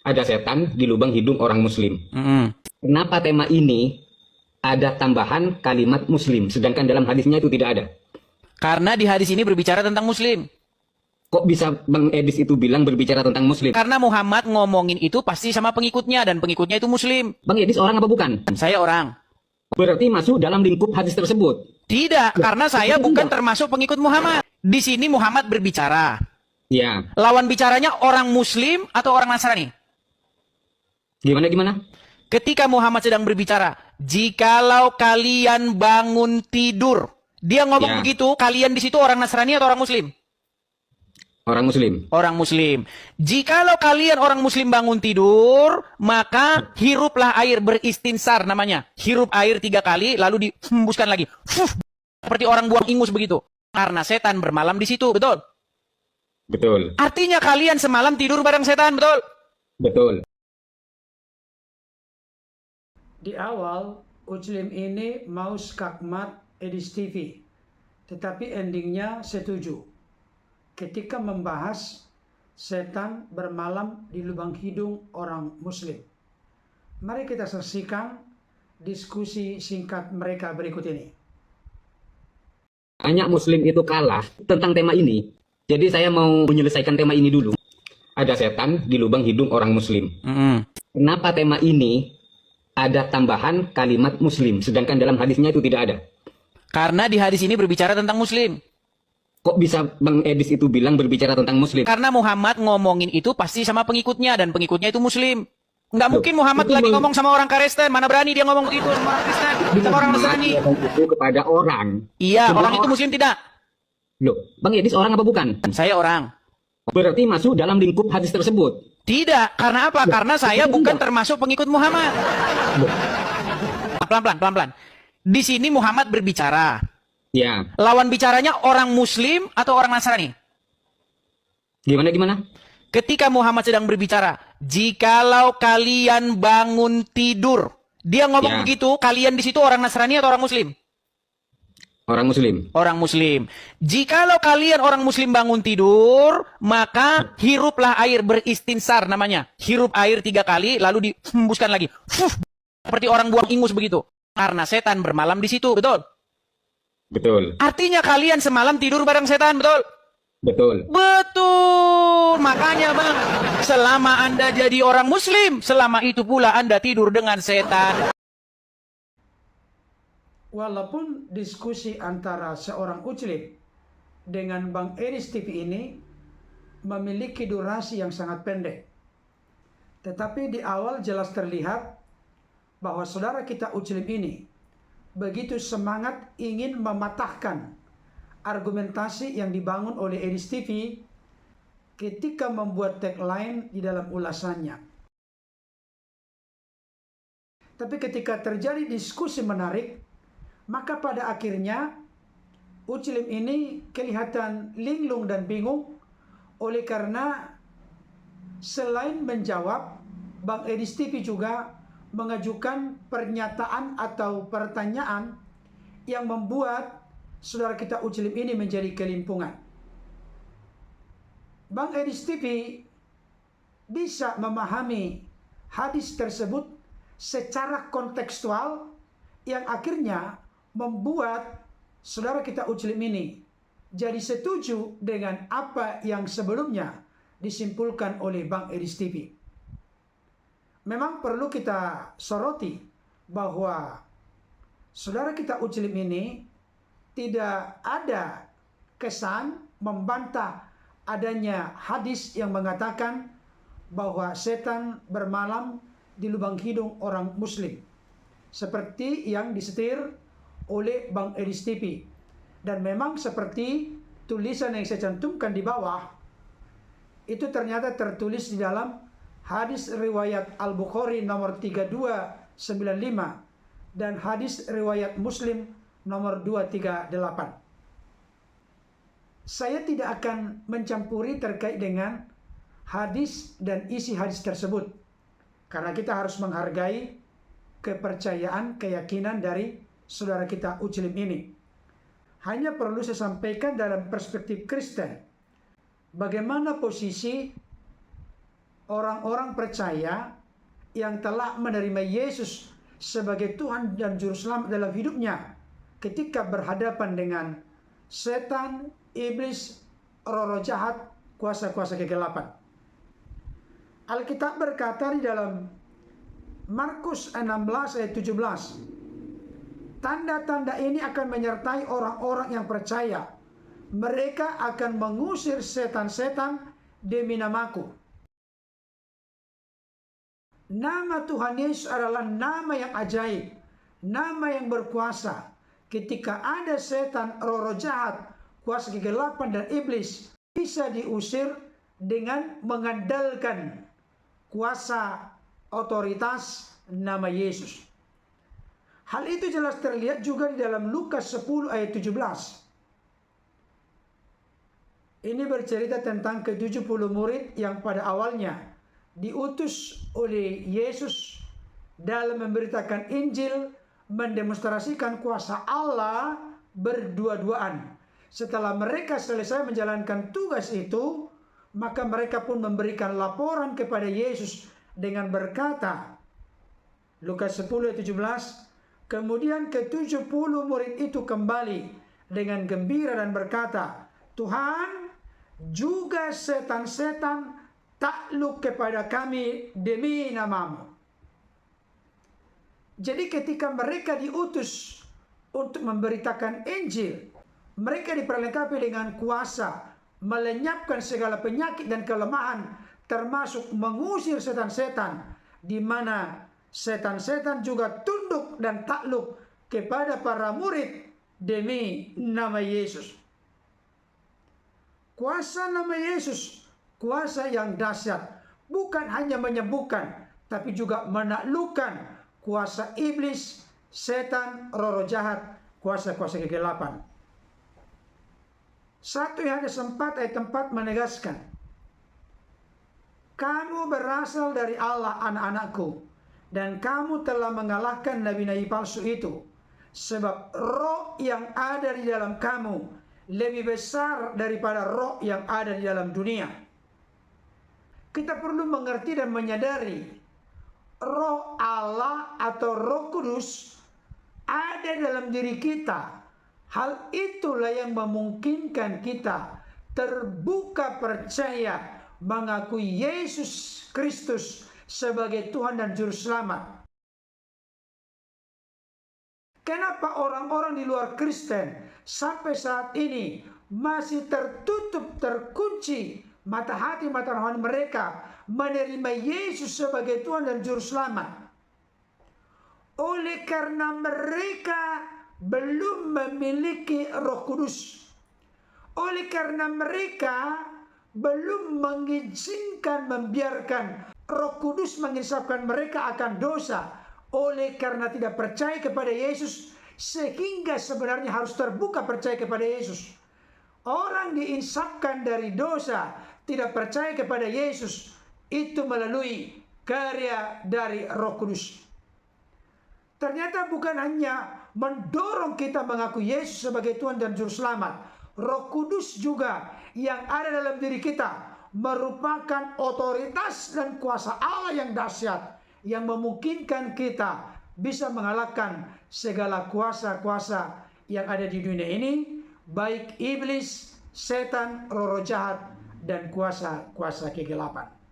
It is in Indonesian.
ada setan di lubang hidung orang muslim. Mm-mm. Kenapa tema ini ada tambahan kalimat muslim, sedangkan dalam hadisnya itu tidak ada? Karena di hadis ini berbicara tentang muslim. Kok bisa Bang Edis itu bilang berbicara tentang muslim? Karena Muhammad ngomongin itu pasti sama pengikutnya, dan pengikutnya itu muslim. Bang Edis orang apa bukan? Dan saya orang. Berarti masuk dalam lingkup hadis tersebut. Tidak, karena saya bukan termasuk pengikut Muhammad. Di sini Muhammad berbicara. Ya, Lawan bicaranya orang muslim atau orang Nasrani? gimana? Ketika Muhammad sedang berbicara, jikalau kalian bangun tidur. Dia ngomong Ya. begitu, kalian di situ orang Nasrani atau orang muslim? Orang muslim. Orang muslim. Jikalau kalian orang muslim bangun tidur, maka hiruplah air, beristinsar namanya. Hirup air 3 kali, lalu dihembuskan lagi. Fuh, seperti orang buang ingus begitu. Karena setan bermalam di situ, betul? Betul. Artinya kalian semalam tidur bareng setan, betul? Betul. Di awal, Uclim ini mau skakmat Edis TV, tetapi endingnya setuju ketika membahas setan bermalam di lubang hidung orang muslim. Mari kita saksikan diskusi singkat mereka berikut ini. Banyak muslim itu kalah tentang tema ini. Jadi saya mau menyelesaikan tema ini dulu. Ada setan di lubang hidung orang muslim. Kenapa tema ini ada tambahan kalimat muslim, sedangkan dalam hadisnya itu tidak ada? Karena di hadis ini berbicara tentang muslim. Kok bisa Bang Edis itu bilang berbicara tentang muslim? Karena Muhammad ngomongin itu pasti sama pengikutnya, dan pengikutnya itu muslim. Nggak mungkin Muhammad itu lagi ngomong sama orang Kristen. Mana berani dia ngomong begitu sama orang Kristen, sama orang Nasrani. Itu kepada orang. Iya, Semua orang itu muslim tidak. Loh, Bang Edis orang apa bukan? Dan saya orang. Berarti masuk dalam lingkup hadis tersebut. Tidak, karena apa? Karena saya bukan termasuk pengikut Muhammad. Pelan-pelan. Di sini Muhammad berbicara. Ya, Lawan bicaranya orang muslim atau orang Nasrani? gimana? Ketika Muhammad sedang berbicara, jikalau kalian bangun tidur. Dia ngomong Ya. begitu, kalian di situ orang Nasrani atau orang muslim? Orang muslim. Orang muslim. Jikalau kalian orang muslim bangun tidur, maka hiruplah air, beristinsar namanya. Hirup air 3 kali, lalu dihembuskan lagi. Fuh, seperti orang buang ingus begitu. Karena setan bermalam di situ, betul? Betul. Artinya kalian semalam tidur bareng setan, betul? Betul. Betul. Makanya bang, selama Anda jadi orang muslim, selama itu pula Anda tidur dengan setan. Walaupun diskusi antara seorang Uclim dengan Bang Edis TV ini memiliki durasi yang sangat pendek, tetapi di awal jelas terlihat bahwa saudara kita Uclim ini begitu semangat ingin mematahkan argumentasi yang dibangun oleh Edis TV ketika membuat tagline di dalam ulasannya. Tapi ketika terjadi diskusi menarik, maka pada akhirnya Uclim ini kelihatan linglung dan bingung oleh karena selain menjawab, Bang Edis TV juga mengajukan pernyataan atau pertanyaan yang membuat saudara kita Uclim ini menjadi kelimpungan. Bang Edis TV bisa memahami hadis tersebut secara kontekstual yang akhirnya membuat saudara kita Uclim ini jadi setuju dengan apa yang sebelumnya disimpulkan oleh Bang Edis TV. Memang perlu kita soroti bahwa saudara kita Uclim ini tidak ada kesan membantah adanya hadis yang mengatakan bahwa setan bermalam di lubang hidung orang muslim, seperti yang disetir oleh Bang Edis TV. Dan memang seperti tulisan yang saya cantumkan di bawah, itu ternyata tertulis di dalam hadis riwayat Al-Bukhari nomor 3295 dan hadis riwayat Muslim nomor 238. Saya tidak akan mencampuri terkait dengan hadis dan isi hadis tersebut, karena kita harus menghargai kepercayaan, keyakinan dari saudara kita Uclim ini. Hanya perlu saya sampaikan dalam perspektif Kristen, bagaimana posisi orang-orang percaya yang telah menerima Yesus sebagai Tuhan dan Juru Selamat dalam hidupnya ketika berhadapan dengan setan, iblis, roh-roh jahat, kuasa-kuasa kegelapan. Alkitab berkata di dalam Markus 16 ayat 17, tanda-tanda ini akan menyertai orang-orang yang percaya. Mereka akan mengusir setan-setan demi namaku. Nama Tuhan Yesus adalah nama yang ajaib, nama yang berkuasa. Ketika ada setan, roh-roh jahat, kuasa kegelapan dan iblis, bisa diusir dengan mengandalkan kuasa otoritas nama Yesus. Hal itu jelas terlihat juga di dalam Lukas 10 ayat 17. Ini bercerita tentang ke-70 murid yang pada awalnya diutus oleh Yesus dalam memberitakan Injil, mendemonstrasikan kuasa Allah berdua-duaan. Setelah mereka selesai menjalankan tugas itu, maka mereka pun memberikan laporan kepada Yesus dengan berkata, Lukas 10 ayat 17, kemudian ke-70 murid itu kembali dengan gembira dan berkata, Tuhan, juga setan-setan takluk kepada kami demi namamu. Jadi ketika mereka diutus untuk memberitakan Injil, mereka diperlengkapi dengan kuasa melenyapkan segala penyakit dan kelemahan, termasuk mengusir setan-setan, di mana setan-setan juga tunduk dan takluk kepada para murid demi nama Yesus. Kuasa nama Yesus, kuasa yang dahsyat, bukan hanya menyembuhkan, tapi juga menaklukkan kuasa iblis, setan, roh-roh jahat, kuasa-kuasa kegelapan. 1 Yohanes 4 ayat 4 menegaskan, kamu berasal dari Allah, anak-anakku, dan kamu telah mengalahkan nabi-nabi palsu itu, sebab roh yang ada di dalam kamu lebih besar daripada roh yang ada di dalam dunia. Kita perlu mengerti dan menyadari roh Allah atau Roh Kudus ada dalam diri kita. Hal itulah yang memungkinkan kita terbuka percaya mengakui Yesus Kristus sebagai Tuhan dan Juru Selamat. Kenapa orang-orang di luar Kristen sampai saat ini masih tertutup, terkunci mata hati, mata rohani mereka menerima Yesus sebagai Tuhan dan Juru Selamat? Oleh karena mereka belum memiliki Roh Kudus. Oleh karena mereka belum mengizinkan, membiarkan Roh Kudus mengisapkan mereka akan dosa. Oleh karena tidak percaya kepada Yesus, sehingga sebenarnya harus terbuka percaya kepada Yesus. Orang diinsapkan dari dosa, tidak percaya kepada Yesus, itu melalui karya dari Roh Kudus. Ternyata bukan hanya mendorong kita mengaku Yesus sebagai Tuhan dan Juru Selamat, Roh Kudus juga yang ada dalam diri kita merupakan otoritas dan kuasa Allah yang dahsyat, yang memungkinkan kita bisa mengalahkan segala kuasa-kuasa yang ada di dunia ini, baik iblis, setan, roh-roh jahat, dan kuasa-kuasa kegelapan.